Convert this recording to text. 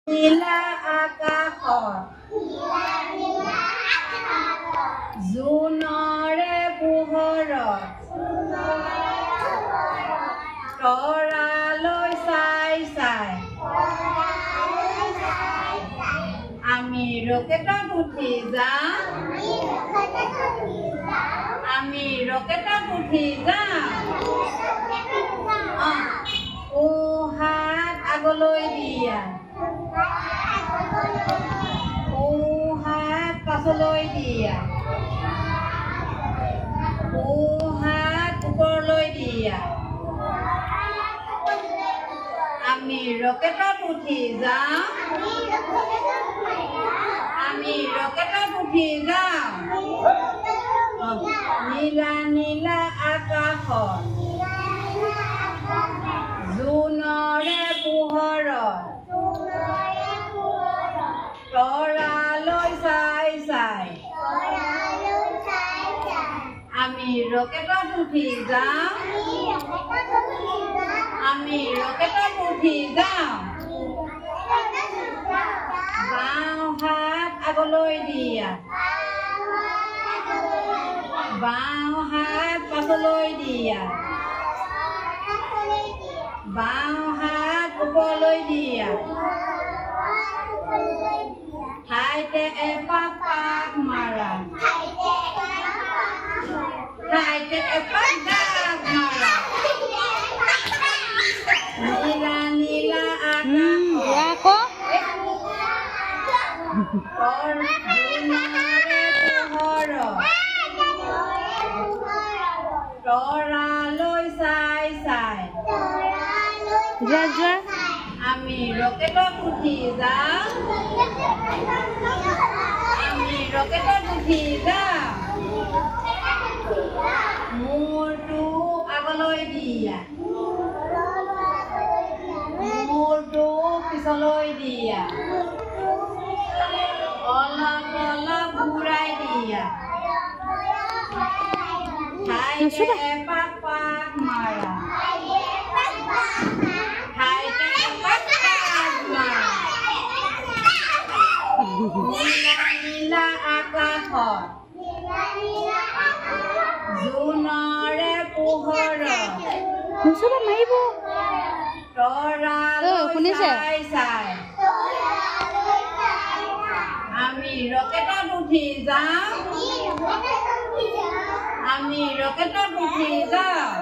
নীলা আকাশত জোনৰে পোহৰত তৰালৈ চাই চাই আমি ৰকেটত উঠি যাম আমি ৰকেটত উঠি যাম হাত আগলৈ দিয়া হাত পাছলৈ দিয়া হাত ওপৰলৈ দিয়া আমি ৰকেটত উঠি যাম আমি ৰকেটত উঠি যাম নীলা নীলা আকাশত জোনৰে পোহৰত তৰালৈ চাই চাই আমি ৰকেটত উঠি যাম আমি ৰকেটত উঠি যাম বাওঁ হাত আগলৈ দিয়া বাওঁ হাত পাছলৈ দিয়া বাওঁ হাত ওপৰলৈ দিয়া ঠাইতে এপাক পাক মাৰা ঠাইতে এপাক ডাক মাৰা নীলা নীলা আকাশ তৰালৈ চাই চাই আমি ৰকেটত উঠি যাম আমি ৰকেটত উঠি যাম মূৰটো আগলৈ দিয়া মূৰটো পিছলৈ দিয়া অলপ অলপ ঘূৰাই দিয়া ঠাইতে এপাক পাক মাৰা ঠাইতে এপাক পাক মাৰা নীলা নীলা আকাশত জোনৰে পোহৰত তৰালৈ চাই চাই আমি ৰকেটত উঠি যাম আমি ৰকেটত উঠি যাম